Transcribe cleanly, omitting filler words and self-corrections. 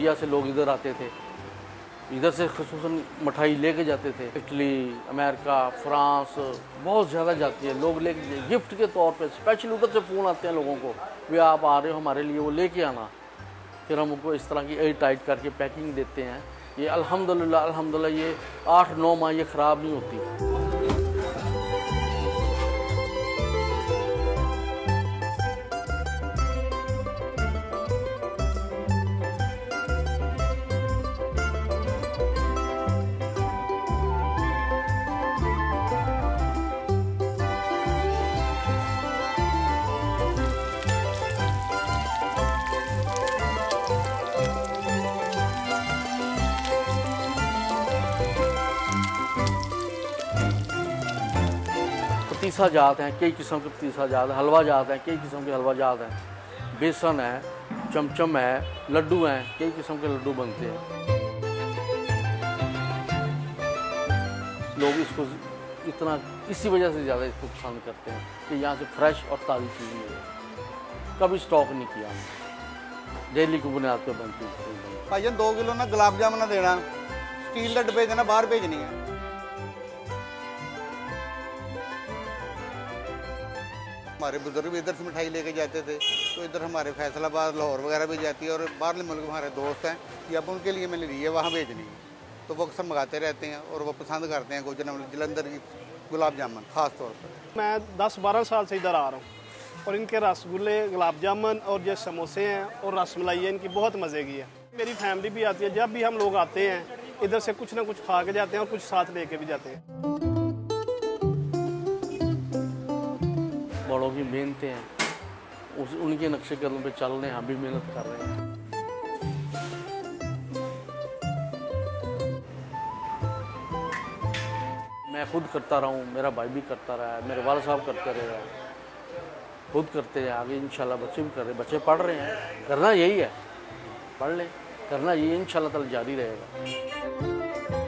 India से लोग इधर आते थे, इधर से ख़ुसूसन मिठाई लेके जाते थे। इटली, अमेरिका, फ्रांस बहुत ज़्यादा जाती है, लोग लेके गिफ्ट के तौर पे स्पेशल उधर से फ़ोन आते हैं लोगों को, वे आप आ रहे हो हमारे लिए, वो लेके आना। फिर हम उनको इस तरह की एयर टाइट करके पैकिंग देते हैं। ये अल्हम्दुलिल्लाह ये 8-9 माह ये ख़राब नहीं होती। पतीसा जात हैं, कई किस्म के पतीसा जात, हलवा जात हैं, कई किस्म के हलवा जात हैं, बेसन है, चमचम है, लड्डू हैं, कई किस्म के लड्डू बनते हैं। लोग इसको इतना इसी वजह से ज़्यादा इसको पसंद करते हैं कि यहाँ से फ्रेश और ताज़ी चीज़ मिले। कभी स्टॉक नहीं किया, डेली की बुनियाद पर बनती है। भाईजान 2 किलो ना गुलाब जामुन देना, स्टील का डब्बे देना, बाहर भेजनी है। हमारे बुजुर्ग भी इधर से मिठाई लेके जाते थे, तो इधर हमारे फैसलाबाद, लाहौर वगैरह भी जाती है, और बाहरले मुल्क हमारे दोस्त हैं कि अब उनके लिए मैंने ली है, वहाँ भेजनी है, तो वो अक्सर मंगाते रहते हैं और वो पसंद करते हैं जलंधर की गुलाब जामुन ख़ास तौर पर। मैं 10-12 साल से इधर आ रहा हूँ और इनके रसगुल्ले, गुलाब जामुन और जो समोसे हैं और रसमलाई है, इनकी बहुत मज़े की है। मेरी फैमिली भी आती है, जब भी हम लोग आते हैं इधर से कुछ ना कुछ खा के जाते हैं और कुछ साथ लेके भी जाते हैं। बड़ों की मेहनतें हैं, उनके नक्शे कदम पे चल रहे हैं, हम भी मेहनत कर रहे हैं। मैं खुद करता रहा हूँ, मेरा भाई भी करता रहा है, मेरे वाले साहब करते रहे हैं, खुद करते हैं, आगे इंशाल्लाह बच्चे भी कर रहे हैं, बच्चे पढ़ रहे हैं। करना यही है, पढ़ लें, करना यही इंशाल्लाह ताला जारी रहेगा।